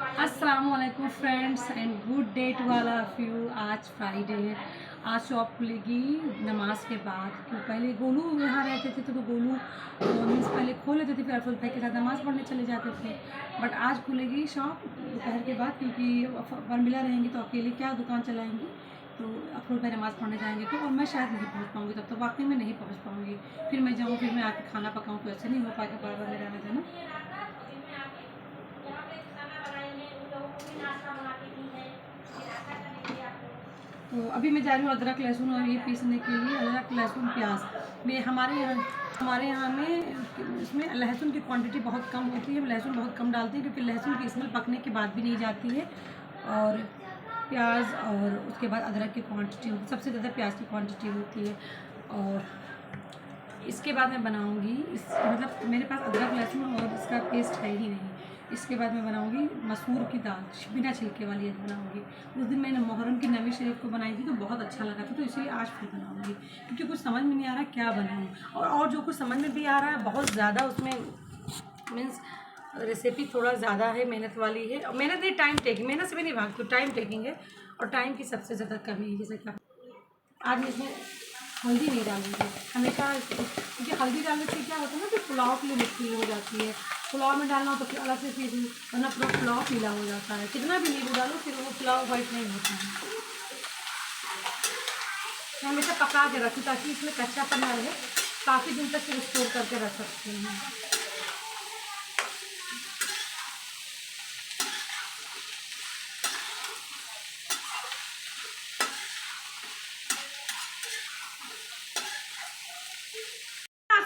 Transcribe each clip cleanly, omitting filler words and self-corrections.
अस्सलाम वालेकुम friends and good day to all of you. आज फ्राइडे है। आज शॉप खुलेगी नमाज के बाद। क्यों पहले गोलू यहाँ रहते थे तो गोलू मीन्स पहले खोल लेते थे, फिर अफरोज भाई के साथ नमाज़ पढ़ने चले जाते थे। बट आज खुलेगी शॉप दोपहर के बाद, क्योंकि बर्मिला रहेंगी तो अकेले क्या दुकान चलाएंगी। तो अफरोज भाई नमाज़ पढ़ने जाएंगे तो और मैं शायद नहीं पहुँच पाऊँगी, तब तो वाकई में नहीं पहुँच पाऊँगी। फिर मैं जाऊँ, फिर मैं आके खाना पकाऊँ तो ऐसे नहीं हो पाएगा, बार मेरे आने देना। तो अभी मैं जा रही हूँ अदरक लहसुन और ये पीसने के लिए। अदरक लहसुन प्याज में हमारे यहाँ में इसमें लहसुन की क्वांटिटी बहुत कम होती है। लहसुन बहुत कम डालते हैं क्योंकि लहसुन की स्मेल पकने के बाद भी नहीं जाती है। और प्याज और उसके बाद अदरक की क्वांटिटी होती है, सबसे ज़्यादा प्याज की क्वांटिटी होती है। और इसके बाद मैं बनाऊँगी मतलब मेरे पास अदरक लहसुन और इसका पेस्ट है ही नहीं। इसके बाद मैं बनाऊंगी मसूर की दाल, बिना छिलके वाली बनाऊंगी। उस दिन मैंने मुहर्रम की नवी शरीफ को बनाई थी तो बहुत अच्छा लगा था, तो इसलिए आज फिर बनाऊंगी क्योंकि कुछ समझ में नहीं आ रहा क्या बनाऊँ। और जो कुछ समझ में भी आ रहा है बहुत ज़्यादा उसमें मीन्स रेसिपी थोड़ा ज़्यादा है, मेहनत वाली है। और मेहनत नहीं, टाइम टेकिंग, मेहनत से भी नहीं भागती, टाइम टेकिंग है और टाइम की सबसे ज़्यादा कमी है। जैसे क्या आज इसमें हल्दी नहीं डालूंगी हमेशा, क्योंकि हल्दी डालने से क्या होता है ना कि पुलाव के लिए मुश्किल हो जाती है। पुलाव में डालना हो तो फिर अलग से पीस लूँ, वरना पूरा पुलाव पीला हो जाता है। कितना भी नींबू डालो फिर वो पुलाव वाइट नहीं होता है। मैं हमेशा पका के रखूँ ताकि इसमें कच्चापन ना रहे, काफ़ी दिन तक फिर स्टोर करके रख सकते हैं।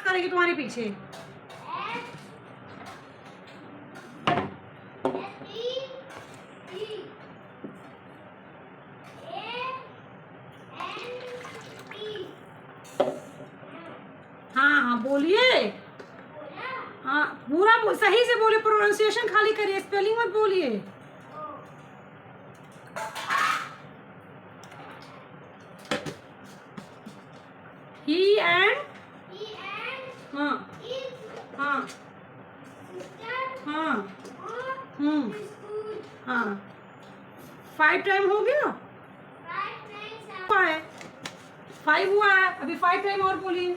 करेगी तुम्हारे पीछे। हाँ हाँ बोलिए। हाँ पूरा सही से बोलिए, प्रोनाउंसिएशन खाली करिए, स्पेलिंग मत बोलिए। ही एंड हाँ हाँ हाँ हाँ 5 टाइम हो गया, 5 हुआ है, अभी 5 टाइम और बोलिए।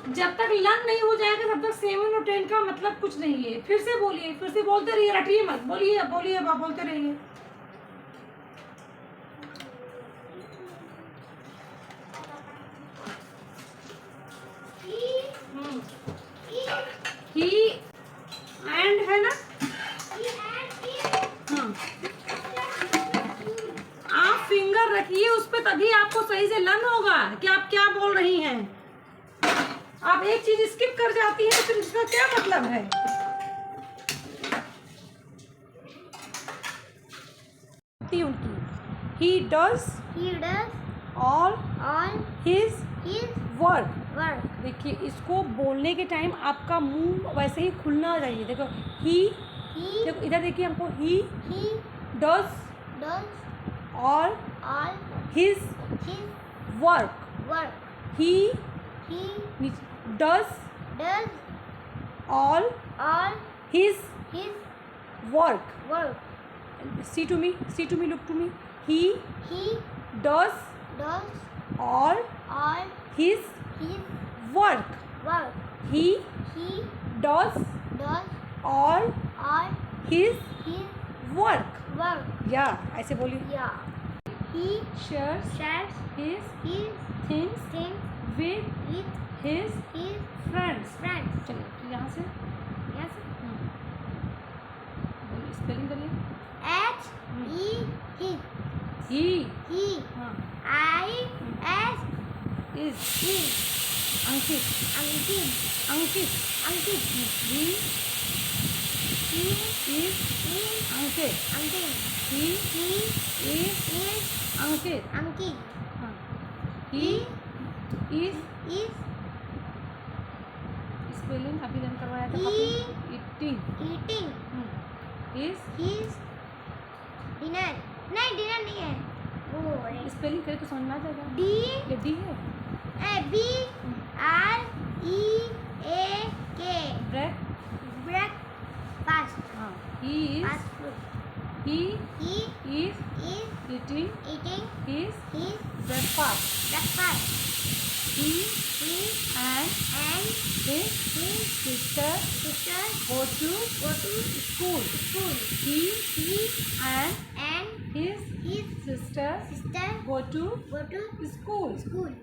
जब तक लर्न नहीं हो जाएगा तब तक 7 और 10 का मतलब कुछ नहीं है। फिर से बोलिए, फिर से बोलते रहिए, रटिए मत, बोलिए बोलिए, बोलते रहिए। ही एंड है ना। हाँ आप फिंगर रखिए उस पर, तभी आपको सही से लर्न होगा कि आप क्या बोल रही हैं। आप एक चीज स्किप कर जाती हैं तो फिर इसका क्या मतलब है। उनकी he does all his work। देखिए इसको बोलने के टाइम आपका मुंह वैसे ही खुलना चाहिए। देखो he देखो इधर देखिए हमको he does all his work। he does all his work। see to me, look to me। he does all his work। he does all his work। या ऐसे बोलिए। he shares his things with his friends। चलिए यहाँ से बोलिए, spelling करिए। he हाँ is Ankit he is Ankit he is अंकित हाँ he is स्पेलिंग अभी रन करवाया था। eating is डिनर नहीं है वो, स्पेलिंग करे तो समझ में आ जाएगा। डी है BREAK ब्रेकफास्ट। हाँ He is fast food. he He is is eating eating his his breakfast. breakfast. He He and and his his sister sister go to go to school. school. He He and and his his sister sister go to go to school. school.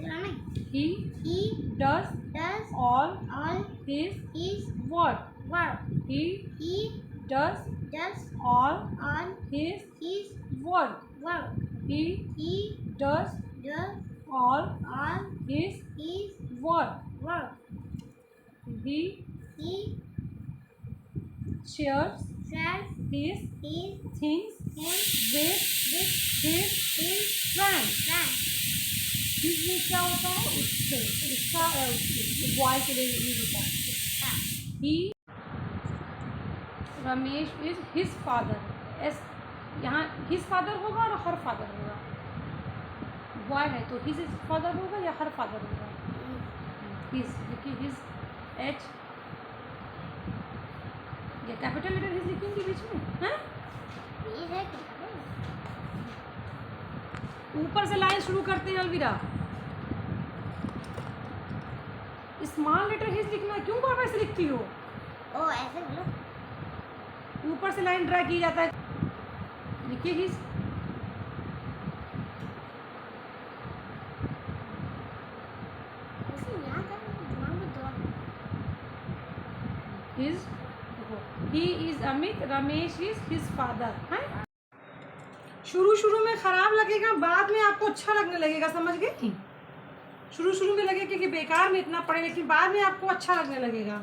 Rami, He he does does all all his his work. work. He He does does all all his his work. work. He He does does all all his his work. work. He He shares shares his his things things with with his his friends. friends. His में क्या होता है उससे उसका boy के लिए use होता है. He Ramesh is his father. S यहाँ हिज फादर होगा और हर फादर होगा. बॉय है तो हिज फादर होगा या हर फादर होगा. हिज क्योंकि हिज एच ये कैपिटल लेटर हिज लिखेंगे बीच में हैं. ये है क्या? ऊपर से लाइन शुरू करते हैं अलविरा. स्मॉल लेटर हिज लिखना क्यों बार बार से लिखती हो. ओ ऐसे बोलो. ऊपर से लाइन ड्रा की जाता है. लिखिए हिज. ऐसे यहाँ तक दिमाग में दौड़. His he is Amit. Ramesh is his father. हैं शुरू में खराब लगेगा बाद में आपको अच्छा लगने लगेगा. समझ गई. शुरू में लगेगा कि बेकार में इतना पढ़े लेकिन बाद में आपको अच्छा लगने लगेगा.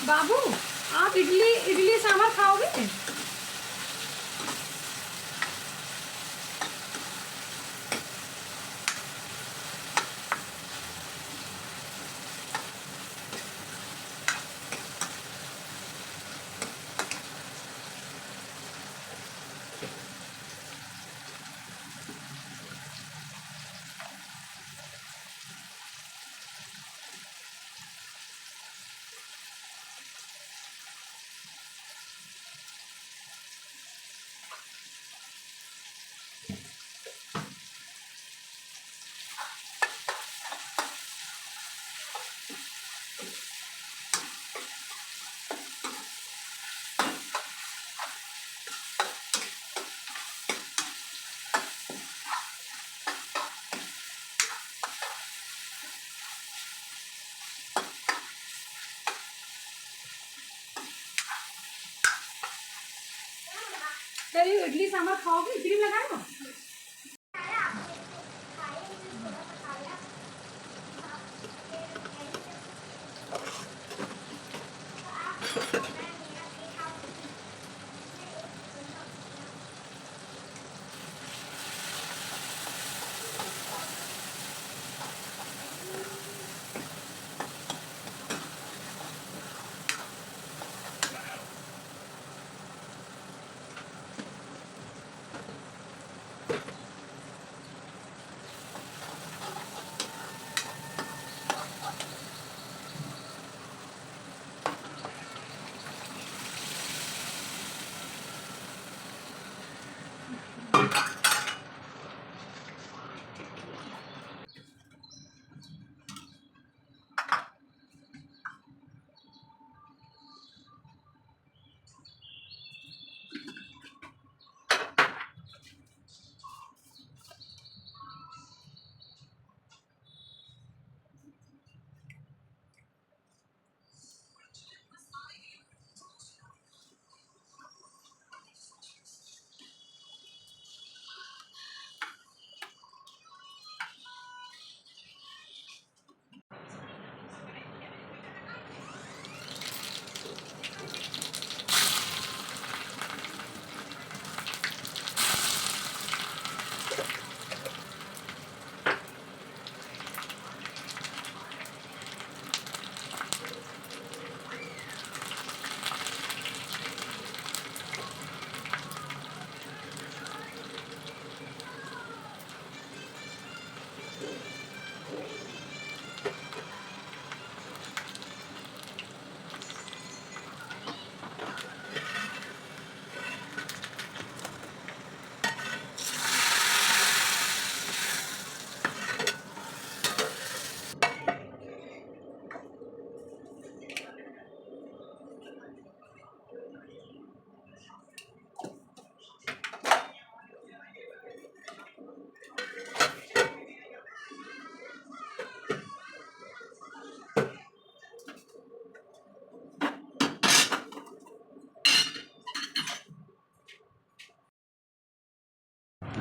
बाबू आप इडली सांभर खाओगे. चलिए इडली सांभर खाओगे, क्रीम लगाए हो?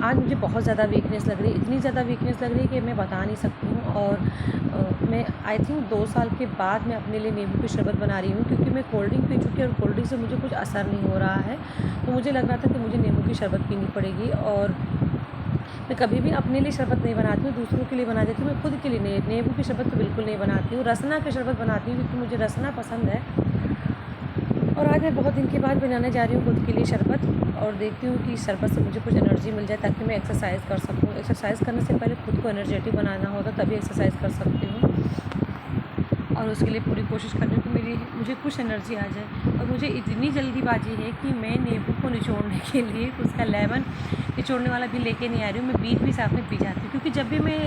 आज मुझे बहुत ज़्यादा वीकनेस लग रही है, इतनी ज़्यादा वीकनेस लग रही है कि मैं बता नहीं सकती हूँ। और मैं आई थिंक 2 साल के बाद मैं अपने लिए नींबू की शरबत बना रही हूँ, क्योंकि मैं कोल्ड ड्रिंक पी चुकी और कोल्ड ड्रिंक से मुझे कुछ असर नहीं हो रहा है। तो मुझे लग रहा था कि मुझे नींबू की शरबत पीनी पड़ेगी। और मैं कभी भी अपने लिए शरबत नहीं बनाती हूँ, दूसरों के लिए बना देती हूँ। मैं खुद के लिए नहीं, नींबू की शरबत तो बिल्कुल नहीं बनाती हूँ। रसना की शरबत बनाती हूँ क्योंकि मुझे रसना पसंद है। और आज मैं बहुत दिन के बाद बनाने जा रही हूँ खुद के लिए शरबत, और देखती हूँ कि शरबत से मुझे कुछ एनर्जी मिल जाए ताकि मैं एक्सरसाइज़ कर सकूँ। एक्सरसाइज़ करने से पहले खुद को एनर्जेटिक बनाना होता, तभी एक्सरसाइज़ कर सकती हूँ। और उसके लिए पूरी कोशिश कर रही हूँ कि मुझे कुछ एनर्जी आ जाए। और मुझे इतनी जल्दीबाजी है कि मैं नींबू को निचोड़ने के लिए उसका लेमन निचोड़ने वाला भी लेके नहीं आ रही हूँ। मैं बीच भी साथ में पी जाती हूँ, क्योंकि जब भी मैं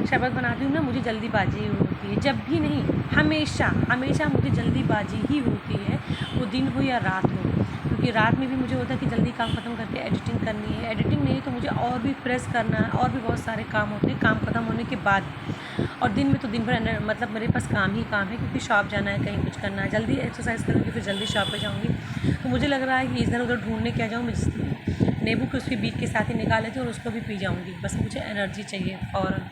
शरबत बनाती हूँ ना, मुझे जल्दीबाजी होती है। जब भी नहीं, हमेशा मुझे जल्दीबाजी ही होती है, वो दिन हो या रात हो। क्योंकि रात में भी मुझे होता है कि जल्दी काम ख़त्म करके एडिटिंग करनी है। एडिटिंग नहीं तो मुझे और भी प्रेस करना है, और भी बहुत सारे काम होते हैं काम ख़त्म होने के बाद। और दिन में तो दिन भर मतलब मेरे पास काम ही काम है, क्योंकि शॉप जाना है, कहीं कुछ करना है। जल्दी एक्सरसाइज करूँगी फिर जल्दी शॉप पे जाऊँगी। तो मुझे लग रहा है कि इधर उधर ढूंढने क्या जाऊँ, मैं नींबू को उसके बीच के साथ ही निकाल लेती हूँ और उसको भी पी जाऊँगी। बस मुझे एनर्जी चाहिए फ़ौरन।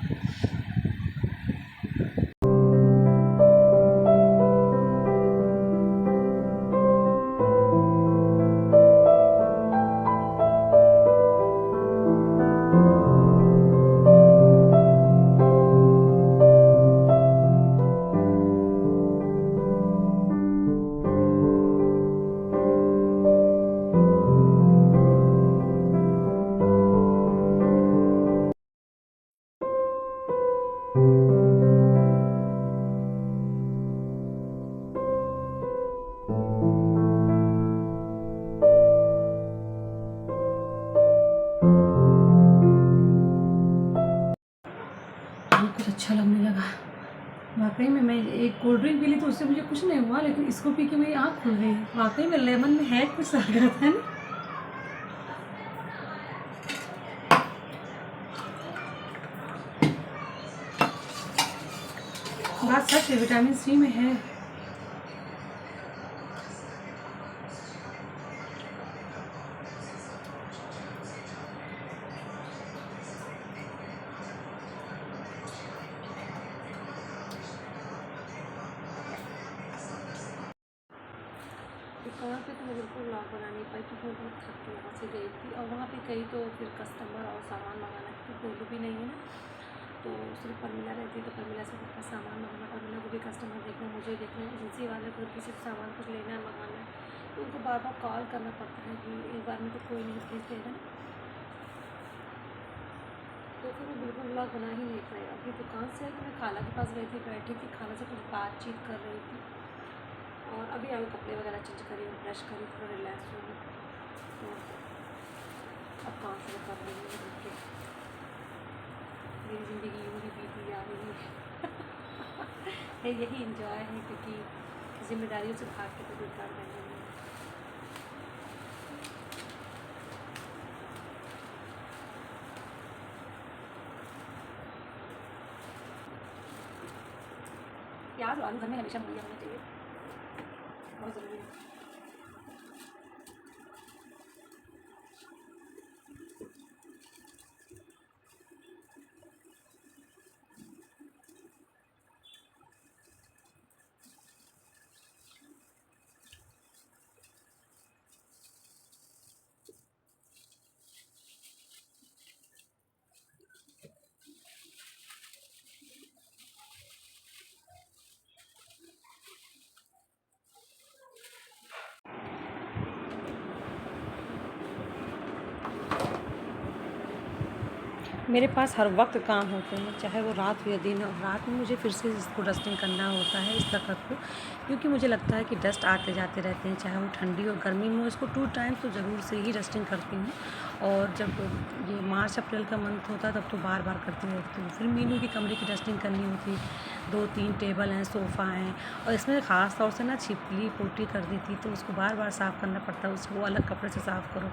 कुछ अच्छा लगने लगा वाकई में। मैं एक कोल्ड ड्रिंक पी ली तो उससे मुझे कुछ नहीं हुआ, लेकिन इसको पी के मेरी आँख खुल गई। वाकई में लेमन में है कुछ ताकत है ना। बात सच है, विटामिन सी में है। दुकान पे तो मैं बिल्कुल व्लॉग बना नहीं पाई क्योंकि मैं बहुत थक के वहाँ से गई थी, और वहाँ पे गई तो फिर कस्टमर और सामान मंगाना क्योंकि कोई भी नहीं है ना, तो सिर्फ परमिला रहती है, तो परमिला से कुछ सामान मंगाना, परमिला को भी कस्टमर देखना, मुझे देखना, एजेंसी वाले को किसी सामान कुछ लेना है मंगाना है, तो उनको बार बार कॉल करना पड़ता है कि एक बार में तो कोई नहीं भेज देगा ना, तो फिर मैं बिल्कुल व्लॉग बना ही नहीं पाई। अपनी दुकान से मैं खाला के पास गई थी, बैठी थी, खाला से कुछ बातचीत कर रही थी, और अभी आगे कपड़े वगैरह चेंज करी, ब्रश करी, थोड़ा रिलैक्स हो गई, तो अब काम शुरू कर रही हूँ घर के। मेरी ज़िंदगी यूँ ही बीती जा रही है यही इंजॉय है, क्योंकि जिम्मेदारियों से भाग के तो कोई काम नहीं है। प्याज और आलू घर में हमेशा मुहैया होना चाहिए, बहुत ज़रूरी है। मेरे पास हर वक्त काम होते हैं, चाहे वो रात हो या दिन, और रात में मुझे फिर से इसको डस्टिंग करना होता है इस तखत को, क्योंकि मुझे लगता है कि डस्ट आते जाते रहते हैं, चाहे वो ठंडी और गर्मी में। इसको 2 टाइम तो ज़रूर से ही डस्टिंग करती हूँ, और जब ये मार्च अप्रैल का मंथ होता है तब तो बार बार करती रहती हूँ। फिर मीनू की कमरे की डस्टिंग करनी होती, 2-3 टेबल हैं, सोफ़ा हैं, और इसमें ख़ास तौर से ना छिपकली पोटी कर दी थी, तो उसको बार बार साफ़ करना पड़ता है, उसको अलग कपड़े से साफ़ करो।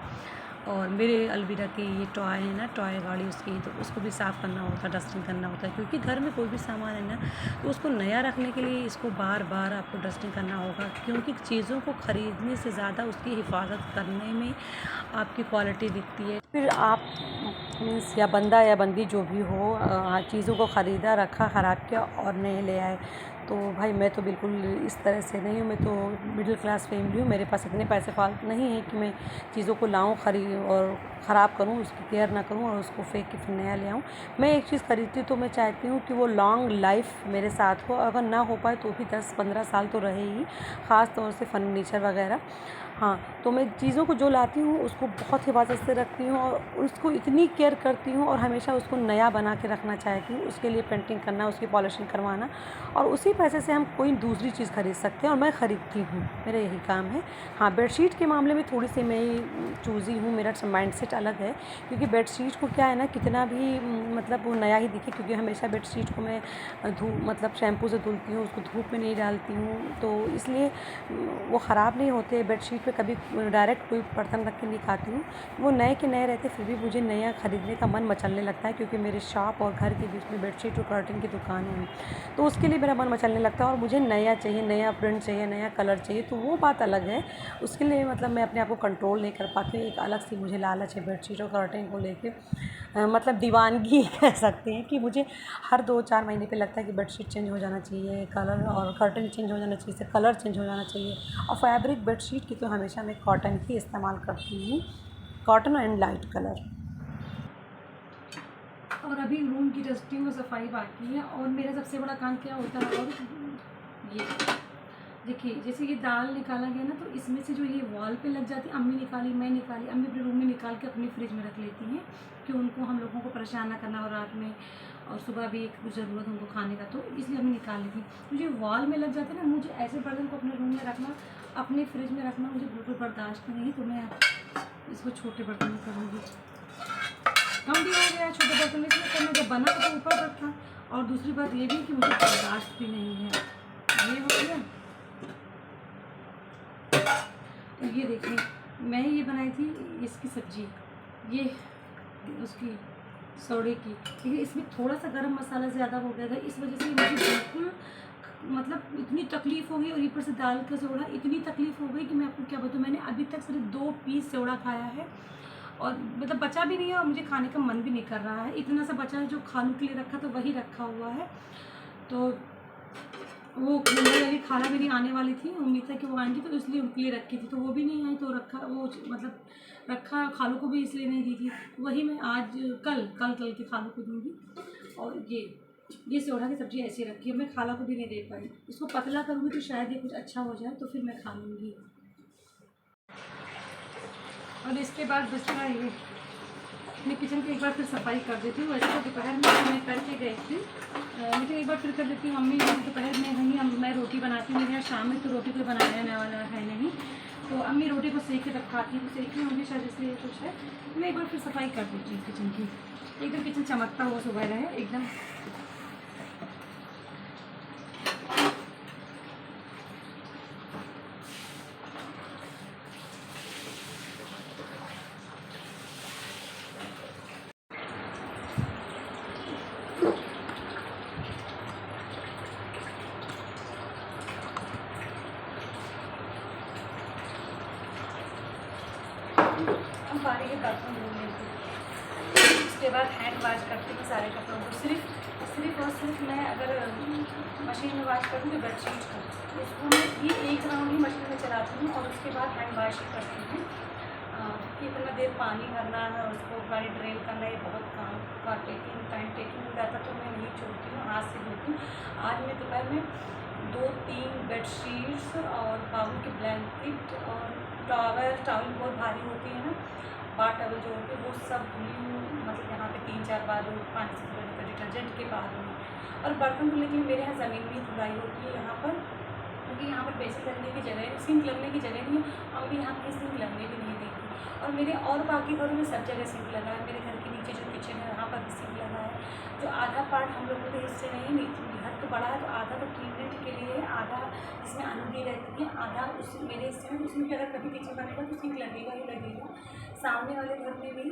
और मेरे अलविदा की ये टॉय है ना, टॉय गाड़ी उसकी, तो उसको भी साफ़ करना होता है, डस्टिंग करना होता है, क्योंकि घर में कोई भी सामान है ना, तो उसको नया रखने के लिए इसको बार बार आपको डस्टिंग करना होगा, क्योंकि चीज़ों को ख़रीदने से ज़्यादा उसकी हिफाजत करने में आपकी क्वालिटी दिखती है। फिर आप मीन्स या बंदा या बंदी जो भी हो, चीज़ों को ख़रीदा, रखा, ख़राब किया और नए ले आए। तो भाई मैं तो बिल्कुल इस तरह से नहीं हूँ, मैं तो मिडिल क्लास फैमिली हूँ, मेरे पास इतने पैसे फालतू नहीं है कि मैं चीज़ों को लाऊं, और ख़राब करूं, उसकी केयर ना करूं और उसको फेंक के फिर नया ले आऊं। मैं एक चीज़ खरीदती हूँ तो मैं चाहती हूँ कि वो लॉन्ग लाइफ मेरे साथ हो, अगर ना हो पाए तो भी 10-15 साल तो रहे ही, ख़ास तौर से फर्नीचर वगैरह। हाँ, तो मैं चीज़ों को जो लाती हूँ उसको बहुत हिफाजत से रखती हूँ, और उसको इतनी केयर करती हूँ, और हमेशा उसको नया बना के रखना चाहती हूँ। उसके लिए पेंटिंग करना, उसकी पॉलिशिंग करवाना, और उसी पैसे से हम कोई दूसरी चीज़ खरीद सकते हैं, और मैं ख़रीदती हूँ, मेरा यही काम है। हाँ, बेडशीट के मामले में थोड़ी सी मैं चूज़ी हूँ, मेरा माइंडसेट अलग है, क्योंकि बेडशीट को क्या है ना, कितना भी मतलब वो नया ही दिखे, क्योंकि हमेशा बेडशीट को मैं मतलब शैम्पू से धुलती हूँ, उसको धूप में नहीं डालती हूँ, तो इसलिए वो ख़राब नहीं होते। बेडशीट पे कभी डायरेक्ट कोई बर्तन रख के नहीं खाती हूँ, वो नए के नए रहते, फिर भी मुझे नया ख़रीदने का मन मचलने लगता है, क्योंकि मेरे शॉप और घर के बीच में बेडशीट और कर्टन की दुकान है, तो उसके लिए मेरा मन मचलने लगता है, और मुझे नया चाहिए, नया प्रिंट चाहिए, नया कलर चाहिए, तो वो बात अलग है। उसके लिए मतलब मैं अपने आप को कंट्रोल नहीं कर पाती हूँ, एक अलग सी मुझे लालच है बेडशीट और कर्टन को लेके, मतलब दीवानगी कह सकते हैं कि मुझे हर 2-4 महीने पे लगता है कि बेडशीट चेंज हो जाना चाहिए, कलर और कर्टन चेंज हो जाना चाहिए, इससे कलर चेंज हो जाना चाहिए। और फैब्रिक बेडशीट की तो हमेशा मैं कॉटन ही इस्तेमाल करती हूँ, कॉटन एंड लाइट कलर। और अभी रूम की डस्टिंग और सफाई बाकी है, और मेरा सबसे बड़ा काम क्या होता है, और ये देखिए, जैसे ये दाल निकाला गया ना, तो इसमें से जो ये वॉल पे लग जाती है, अम्मी निकाली, मैं निकाली, अम्मी अपने रूम में निकाल के अपनी फ्रिज में रख लेती हैं कि उनको, हम लोगों को परेशान ना करना हो रात में, और सुबह भी एक ज़रूरत उनको खाने का, तो इसलिए हमें निकाल ली थी। मुझे वॉल में लग जाते ना, मुझे ऐसे बर्तन को अपने रूम में रखना, अपने फ्रिज में रखना मुझे बिल्कुल बर्दाश्त नहीं, तो मैं इसको छोटे बर्तन में करूँगी। कम भी हो गया छोटे बर्तन में, इसलिए करना, जब बना तो ऊपर रखा, और दूसरी बात ये भी कि मुझे बर्दाश्त भी नहीं है। ये हो गया। तो ये देखिए, मैं ये बनाई थी इसकी सब्जी, ये उसकी सोडे की, लेकिन इसमें थोड़ा सा गरम मसाला ज़्यादा हो गया था, इस वजह से मुझे बिल्कुल मतलब इतनी तकलीफ़ हो गई, और ऊपर से दाल का सोडा, इतनी तकलीफ़ हो गई कि मैं आपको क्या बताऊँ। मैंने अभी तक सिर्फ 2 पीस सोडा खाया है, और मतलब बचा भी नहीं है, और मुझे खाने का मन भी नहीं कर रहा है। इतना सा बचा है जो खाने के लिए रखा, तो वही रखा हुआ है। तो वो मुंबई वाली खाला मेरी आने वाली थी, उम्मीद था कि वो आएंगी, तो इसलिए उनके लिए रखी थी, तो वो भी नहीं आई, तो रखा वो मतलब रखा खालों को भी इसलिए नहीं दी थी। वही मैं आज कल कल कल के खालों को दूँगी। और ये सोढ़ा की सब्ज़ी ऐसी रखी है, मैं खाला को भी नहीं दे पाई। इसको पतला करूँगी तो शायद ये कुछ अच्छा हो जाए, तो फिर मैं खा लूँगी। और इसके बाद बचना ये मैं किचन की एक बार फिर सफाई कर देती हूँ। वैसे तो दोपहर में मैं करके गई थी, लेकिन एक बार फिर कर देती हूँ। मम्मी दोपहर में वहीं मैं रोटी बनाती हूँ, मेरे यहाँ शाम में तो रोटी कोई बनाने वाला है नहीं, तो अम्मी रोटी को सेक के रखाती है, तो सेकी होंगी शायद, इसलिए कुछ है। मैं एक बार फिर सफाई कर देती हूँ किचन की, एकदम किचन चमकता हुआ सुबह रहे एकदम। हम पानी के बर्तन धो लेते हैं, उसके बाद हैंड वाश करते हैं सारे कपड़ों को। सिर्फ मैं अगर मशीन में वाश करूँ तो बेडशीट को, उसको मैं ये एक राउंड ही मशीन में चलाती हूँ और उसके बाद हैंड वाश ही करती हूँ। कि इतना देर पानी भरना है, उसको पानी ड्रेन करना, ये बहुत काम का टाइम टेकिंग हो जाता, तो मैं नहीं छोड़ती हूँ, हाथ से धोती हूँ। आज मैं दोपहर में 2-3 बेडशीट्स और बाबू की ब्लैंकेट और टॉवल बहुत भारी होती है ना, बाथ टॉवल जो होती है, वो सब धुली हूँ। मतलब यहाँ पे 3-4 बार पानी से धुलने डिटर्जेंट के बाद में। और बर्तन धुलने के लिए मेरे यहाँ ज़मीन में धुलाई होती है यहाँ पर, क्योंकि यहाँ पर बेसिन लगने की जगह, सिंक लगने की जगह नहीं है, और भी यहाँ कहीं सिंक लगने भी नहीं देती। और मेरे और बाकी घरों में सब जगह सिंक लगा है। मेरे घर के नीचे जो किचन है वहाँ पर भी सिंक लगा है। जो आधा पार्ट हम लोगों के हिस्से नहीं, घर तो बड़ा है, तो आधा तो ट्रीटमेंट के लिए है, आधा जिसमें अनुदी रहती है, आधा उस मेरे हिस्से में, उसमें भी अगर कभी किचन बनेगा तो सिंक लगेगा ही लगेगा। सामने वाले घर में भी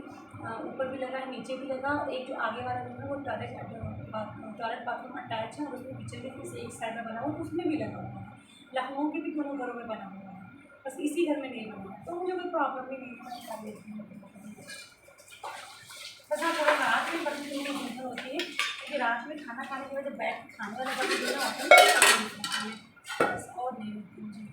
ऊपर भी लगा है, नीचे भी लगा। एक जो आगे वाला रूम है वो टॉयलेट बाथरूम अटैच है, और उसमें किचन के फिर एक साइड में बना हुआ, उसमें भी लगा हुआ है। लखनऊ के भी दोनों घरों में बना हुआ है, बस इसी घर में नहीं बना है, तो मुझे कोई प्रॉब्लम भी नहीं है, मैं कर लेती हूँ। बस हाँ, थोड़ा रात में बर्तन धोने की टेंशन होती है, क्योंकि रात में खाना खाने के बाद जब बैठ के खाने वाला बर्तन धोना होता है, बस और नहीं होती मुझे।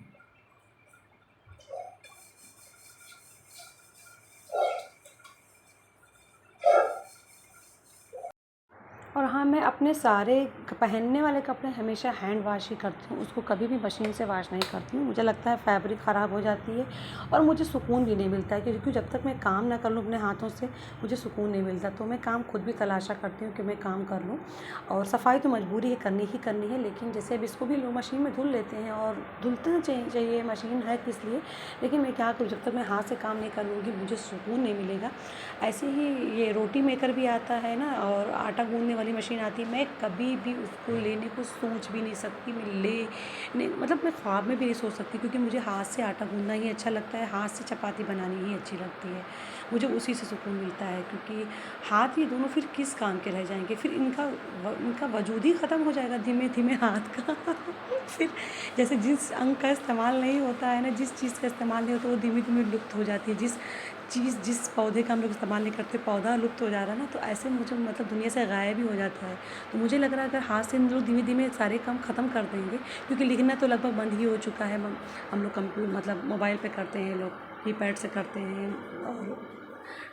और हाँ, मैं अपने सारे पहनने वाले कपड़े हमेशा हैंड वाश ही करती हूँ, उसको कभी भी मशीन से वाश नहीं करती हूँ। मुझे लगता है फैब्रिक ख़राब हो जाती है और मुझे सुकून भी नहीं मिलता है, क्योंकि जब तक मैं काम ना कर लूँ अपने हाथों से मुझे सुकून नहीं मिलता। तो मैं काम खुद भी तलाशा करती हूँ कि मैं काम कर लूँ, और सफाई तो मजबूरी है, करनी है। लेकिन जैसे अब इसको भी लोग मशीन में धुल लेते हैं, और धुलना चाहिए, मशीन है किस लिए, लेकिन मैं क्या करूँ, जब तक मैं हाथ से काम नहीं कर लूँगी मुझे सुकून नहीं मिलेगा। ऐसे ही ये रोटी मेकर भी आता है ना, और आटा गूँदने वाली मशीन आती है, मैं कभी भी उसको लेने को सोच भी नहीं सकती। मतलब मैं ख्वाब में भी नहीं सोच सकती, क्योंकि मुझे हाथ से आटा गूँदना ही अच्छा लगता है, हाथ से चपाती बनानी ही अच्छी लगती है, मुझे उसी से सुकून मिलता है। क्योंकि हाथ ये दोनों फिर किस काम के रह जाएंगे, फिर इनका वजूद ही ख़त्म हो जाएगा धीमे धीमे हाथ का फिर जैसे जिस अंग का इस्तेमाल नहीं होता है ना, जिस चीज़ का इस्तेमाल नहीं होता, वो धीमे धीमे लुप्त हो जाती है। जिस पौधे का हम लोग इस्तेमाल नहीं करते, पौधा लुप्त हो जा रहा है ना, तो ऐसे मुझे मतलब दुनिया से गायब ही हो जाता है। तो मुझे लग रहा है अगर हाथ से हम लोग धीमे धीमे सारे काम ख़त्म कर देंगे, क्योंकि लिखना तो लगभग बंद ही हो चुका है। हम लोग मतलब मोबाइल पे करते हैं, लोग कीपैड से करते हैं, और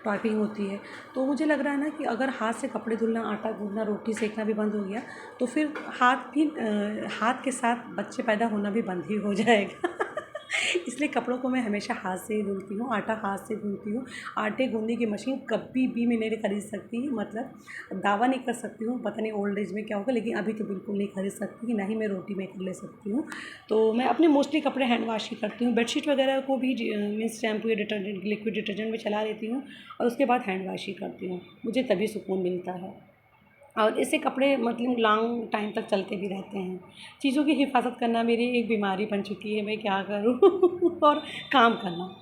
टाइपिंग होती है। तो मुझे लग रहा है ना कि अगर हाथ से कपड़े धुलना, आटा गूँदना, रोटी सेकना भी बंद हो गया, तो फिर हाथ के साथ बच्चे पैदा होना भी बंद ही हो जाएगा इसलिए कपड़ों को मैं हमेशा हाथ से ही धुलती हूँ, आटा हाथ से धुलती हूँ। आटे गूँदने की मशीन कभी भी मैं नहीं खरीद सकती, मतलब दावा नहीं कर सकती हूँ, पता नहीं ओल्ड एज में क्या होगा, लेकिन अभी तो बिल्कुल नहीं खरीद सकती, ना ही मैं रोटी मेकर ले सकती हूँ। तो मैं अपने मोस्टली कपड़े हैंड वॉश ही करती हूँ। बेडशीट वगैरह को भी मीन्स शैम्पू या डिटर्जेंट, लिक्विड डिटर्जेंट में चला देती हूँ, और उसके बाद हैंड वॉश ही करती हूँ, मुझे तभी सुकून मिलता है। और इससे कपड़े मतलब लॉन्ग टाइम तक चलते भी रहते हैं। चीज़ों की हिफाजत करना मेरी एक बीमारी बन चुकी है, मैं क्या करूँ और काम करना।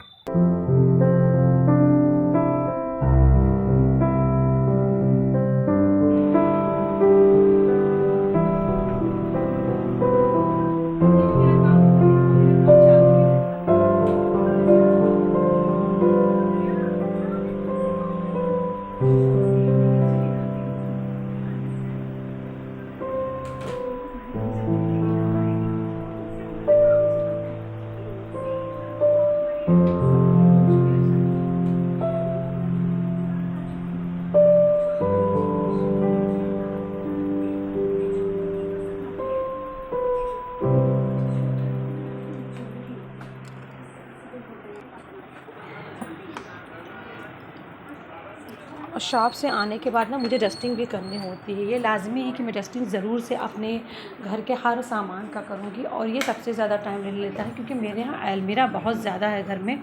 शॉप से आने के बाद ना मुझे डस्टिंग भी करनी होती है। ये लाज़मी है कि मैं डस्टिंग ज़रूर से अपने घर के हर सामान का करूँगी और ये सबसे ज़्यादा टाइम ले लेता है क्योंकि मेरे यहाँ अलमीरा बहुत ज़्यादा है घर में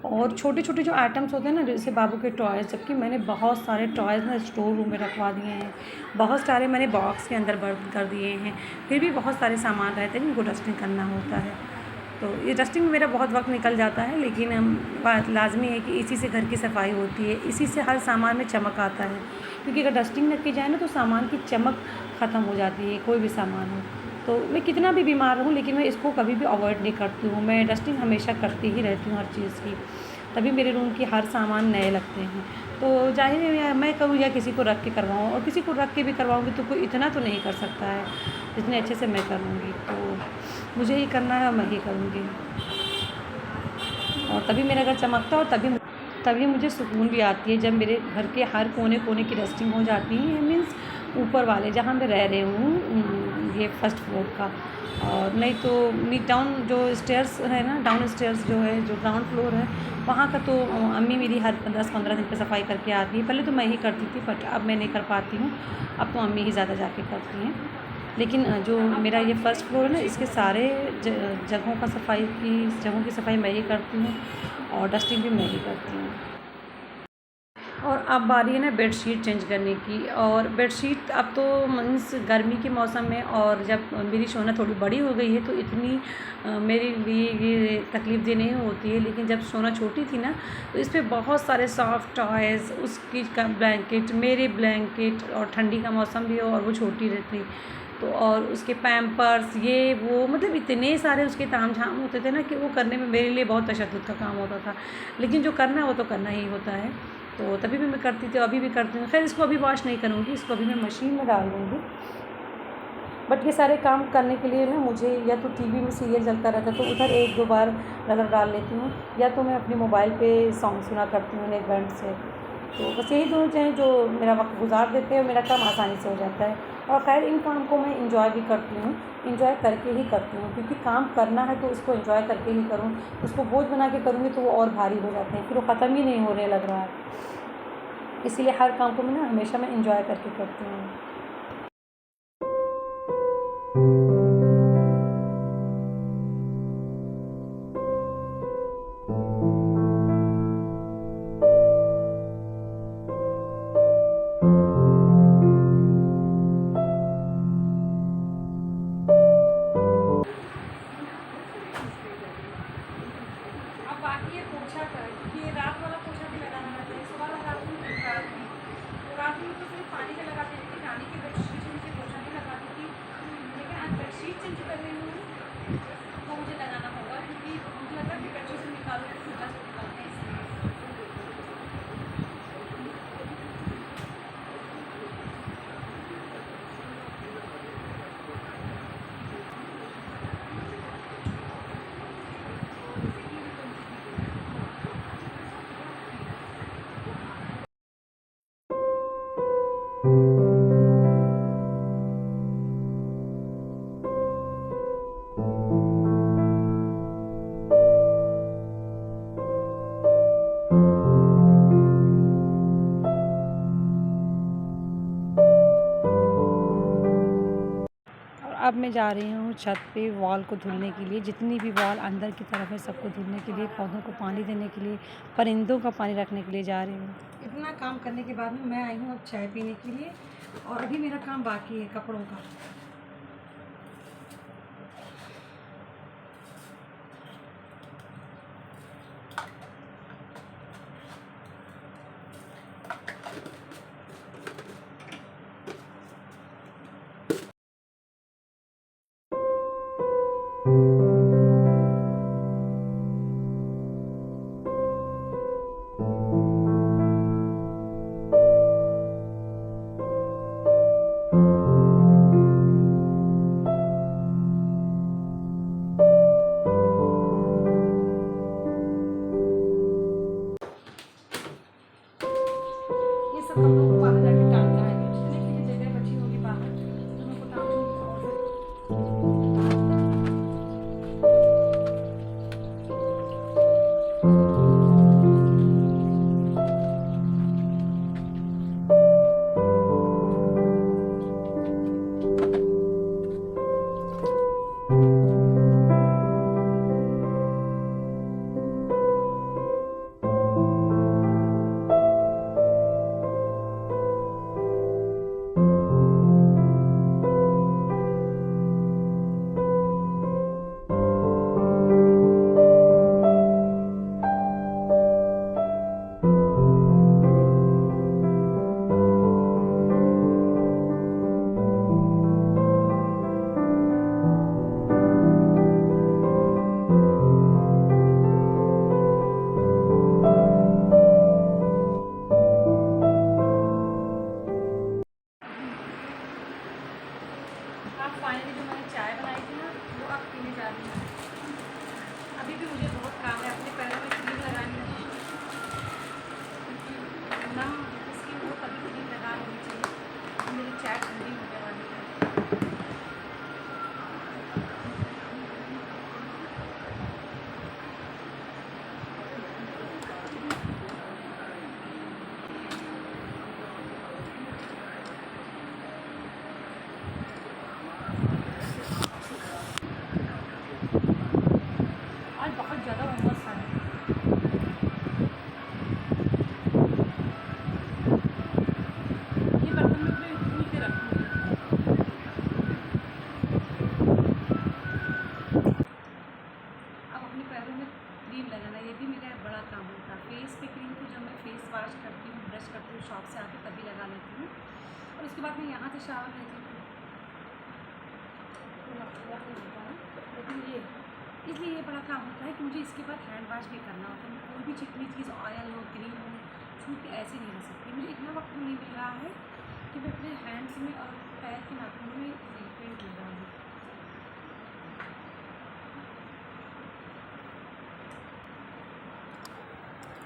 और छोटे-छोटे जो आइटम्स होते हैं ना जैसे बाबू के टॉयज़, जबकि मैंने बहुत सारे टॉयज़ ना स्टोर रूम में रखवा दिए हैं, बहुत सारे मैंने बॉक्स के अंदर बंद कर दिए हैं, फिर भी बहुत सारे सामान रहते हैं जिनको डस्टिंग करना होता है। तो ये डस्टिंग में मेरा बहुत वक्त निकल जाता है, लेकिन बात लाजमी है कि इसी से घर की सफाई होती है, इसी से हर सामान में चमक आता है, क्योंकि अगर डस्टिंग न की जाए ना तो सामान की चमक ख़त्म हो जाती है, कोई भी सामान हो। तो मैं कितना भी बीमार रहूँ लेकिन मैं इसको कभी भी अवॉइड नहीं करती हूँ, मैं डस्टिंग हमेशा करती ही रहती हूँ हर चीज़ की, तभी मेरे रूम के हर सामान नए लगते हैं। तो ज़ाहिर है मैं करूँ या किसी को रख के करवाऊँ, और किसी को रख के भी करवाऊँगी तो कोई इतना तो नहीं कर सकता है जितने अच्छे से मैं करूँगी। तो मुझे ही करना है और मैं ही करूँगी, और तभी मेरा घर चमकता है और तभी मुझे सुकून भी आती है जब मेरे घर के हर कोने-कोने की डस्टिंग हो जाती है। मीन्स ऊपर वाले जहाँ मैं रह रही हूँ ये फर्स्ट फ्लोर का, और नहीं तो डाउन जो स्टेयर्स है ना, डाउन स्टेयर्स जो है, जो ग्राउंड फ्लोर है, वहाँ का तो अम्मी मेरी हर 10-15 दिन पे सफाई करके आती है। पहले तो मैं ही करती थी बट अब मैं नहीं कर पाती हूँ, अब तो अम्मी ही ज़्यादा जाके करती हैं। लेकिन जो मेरा ये फर्स्ट फ्लोर है ना, इसके सारे जगहों की सफाई मैं ही करती हूँ और डस्टिंग भी मैं ही करती हूँ। और अब बारी है ना बेडशीट चेंज करने की, और बेडशीट अब तो मीन्स गर्मी के मौसम में, और जब मेरी शोना थोड़ी बड़ी हो गई है तो इतनी मेरे लिए ये तकलीफ़ देह नहीं होती है, लेकिन जब शोना छोटी थी ना तो इस पे बहुत सारे सॉफ्ट टॉयज़, उसकी का ब्लैंकेट, मेरे ब्लैंकेट, और ठंडी का मौसम भी हो और वो छोटी रहती तो, और उसके पैम्पर्स ये वो, मतलब इतने सारे उसके तामझाम होते थे ना कि वो करने में मेरे लिए बहुत तशद्दुद का काम होता था, लेकिन जो करना है वो तो करना ही होता है। तो तभी भी मैं करती थी, अभी भी करती हूँ। खैर इसको अभी वॉश नहीं करूँगी, इसको अभी मैं मशीन में डाल दूँगी। बट ये सारे काम करने के लिए ना मुझे या तो टीवी में सीरियल चलता रहता है तो उधर 1-2 बार नज़र डाल लेती हूँ, या तो मैं अपने मोबाइल पे सॉन्ग सुना करती हूँ नेक बैंड से। तो बस यही दोनों चीज़ें जो मेरा वक्त गुजार देते हैं और मेरा काम आसानी से हो जाता है। और खैर इन काम को मैं इंजॉय भी करती हूँ, इंजॉय करके ही करती हूँ, क्योंकि काम करना है तो उसको इंजॉय करके ही करूँ। उसको बोझ बना के करूँगी तो वो और भारी हो जाते हैं, फिर वो ख़त्म ही नहीं होने लग रहा है। इसीलिए हर काम को मैं ना हमेशा मैं इंजॉय करके करती हूँ। अब बाकी ये पोछा का, क्योंकि ये रात वाला पोछा भी लगाना रहता है, सुबह लगाती हूँ रात में तो सिर्फ पानी का लगाती थी, रानी की बेडशीट के नीचे पोछा नहीं लगाती थी, लेकिन आज बेडशीट चेंज कर रही हूँ तो मुझे लगाना होगा, क्योंकि मुझे लगा कि बेडशीट से निकालो तो सूखा से निकालते हैं इसलिए। अब मैं जा रही हूँ छत पे वॉल को धुलने के लिए, जितनी भी वॉल अंदर की तरफ है सबको धुलने के लिए, पौधों को पानी देने के लिए, परिंदों का पानी रखने के लिए जा रही हूँ। इतना काम करने के बाद में मैं आई हूँ अब चाय पीने के लिए, और अभी मेरा काम बाकी है कपड़ों का। ये सब हम लोग को बाहर जाके टांगना है, जितने के लिए जगह बची होगी बाहर तो हमको टांग अब फाइनली जो मैंने चाय बनाई थी ना वो अब पीने जा रही हूँ। अभी भी मुझे बहुत काम है, अपने पैरों में क्रीम लगानी है क्योंकि नम स्किन हो तभी क्रीम लगा लेनी चाहिए। मेरी चाय ठंडी होने वाली है। आज बहुत ज़्यादा उमस है। ये बर्तन में मैं धुल के रखूँगी। अब अपने पैरों में क्रीम लगाना ये भी मेरा एक बड़ा काम होता है। फेस पे क्रीम को जब मैं फेस वॉश करती हूँ, ब्रश करती हूँ शॉप से आके तभी लगा लेती हूँ और उसके बाद मैं यहाँ से शावर लेती हूँ। लेकिन ये इसलिए ये बड़ा काम होता है कि मुझे इसके बाद हैंड वॉश भी करना होता है। मैं कोई भी चिकनी चीज़ ऑयल हो क्रीम हो छू के ऐसे नहीं रह सकती। मुझे इतना वक्त नहीं मिल रहा है कि मैं अपने हैंड्स में और पैर के नाखूनों में नेल पेंट लगाऊँ।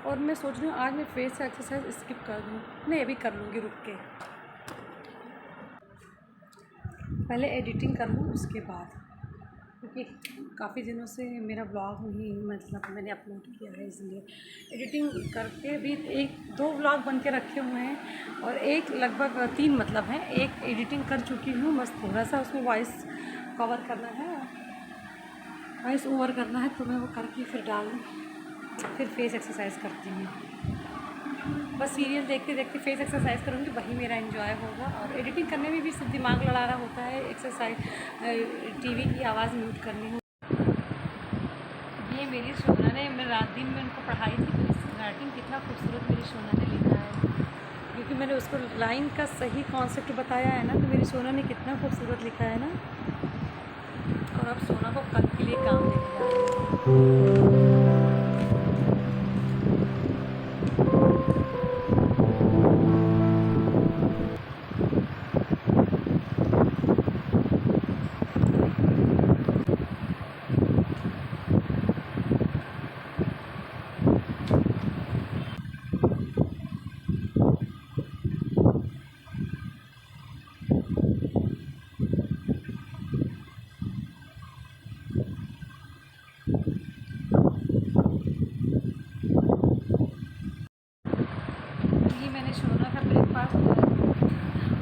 और मैं सोच रही हूँ आज मैं फेस एक्सरसाइज स्किप कर दूँ। नहीं, अभी कर लूँगी रुक के, पहले एडिटिंग कर लूँ उसके बाद, क्योंकि काफ़ी दिनों से मेरा ब्लॉग नहीं मतलब मैंने अपलोड किया है, इसलिए एडिटिंग करके भी 1-2 व्लॉग बन के रखे हुए हैं और एक लगभग 3 मतलब हैं। एक एडिटिंग कर चुकी हूँ, बस थोड़ा सा उसमें वॉइस कवर करना है, वॉइस ओवर करना है, तो मैं वो करके फिर डालूँ, फिर फेस एक्सरसाइज करती हूँ। बस सीरियल देखते देखते फेस एक्सरसाइज करूँगी, वही मेरा एंजॉय होगा। और एडिटिंग करने में भी सिर्फ दिमाग लड़ा रहा होता है। एक्सरसाइज टीवी की आवाज़ म्यूट करनी हो। ये मेरी सोना ने, मैं रात दिन में उनको पढ़ाई थी, तो राइटिंग कितना खूबसूरत मेरी सोना ने लिखा है, क्योंकि मैंने उसको लाइन का सही कॉन्सेप्ट बताया है ना, तो मेरी सोना ने कितना खूबसूरत लिखा है ना। और अब सोना को कल के लिए काम देने जा रही हूँ। ये मैंने सोना का ब्रेकफास्ट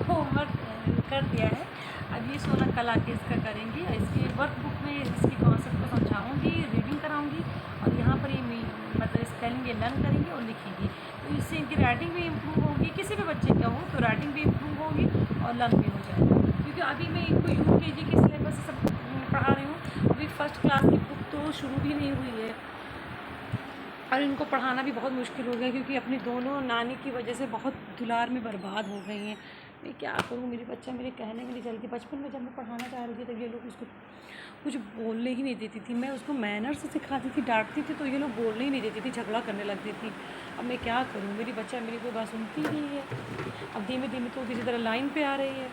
होमवर्क कर दिया है। अब ये सोना कल आके इसका करेंगी, इसकी वर्कबुक में इसकी कॉन्सेप्ट को समझाऊंगी, रीडिंग कराऊंगी और यहाँ पर ये मतलब स्पेलिंग ये लर्न करेंगी और लिखेंगी, तो इससे इनकी राइटिंग भी इम्प्रूव होगी। किसी भी बच्चे का हो तो राइटिंग भी इम्प्रूव होगी और लर्न भी हो जाएगा, क्योंकि अभी मैं इनको UKG के सिलेबस से सब पढ़ा रही हूँ। अभी फर्स्ट क्लास की बुक तो शुरू भी नहीं हुई है और इनको पढ़ाना भी बहुत मुश्किल हो गया, क्योंकि अपनी दोनों नानी की वजह से बहुत दुलार में बर्बाद हो गई हैं। मैं क्या करूँ, मेरी बच्चा मेरे कहने में नहीं चलती। बचपन में जब मैं पढ़ाना चाह रही थी तब ये लोग उसको कुछ बोलने ही नहीं देती थी। मैं उसको मैनर्स सिखाती थी, डांटती थी, तो ये लोग बोलने ही नहीं देती थी, झगड़ा करने लगती थी। अब मैं क्या करूँ, मेरी बच्चा मेरी कोई बात सुनती नहीं है। अब धीमे धीमे तो किसी तरह लाइन पर आ रही है,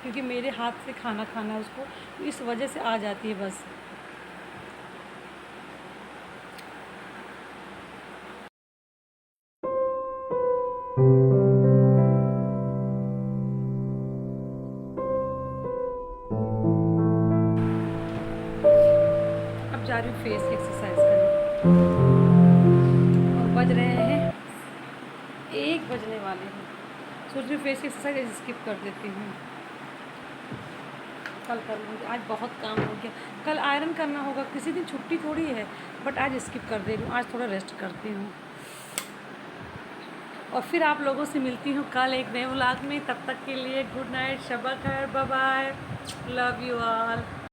क्योंकि मेरे हाथ से खाना खाना उसको, तो इस वजह से आ जाती है बस। अब जा रही हूँ फेस एक्सरसाइज करने और बज रहे हैं 1 बजने वाले हैं। सोच रही हूँ फेस एक्सरसाइज स्किप कर देती हूँ, कल कर लूँगी। आज बहुत काम हो गया, कल आयरन करना होगा, किसी दिन छुट्टी थोड़ी है, बट आज स्किप कर दे रही हूँ। आज थोड़ा रेस्ट करती हूँ और फिर आप लोगों से मिलती हूँ कल एक नए व्लॉग में। तब तक के लिए गुड नाइट, शब खैर, bye bye, love you all.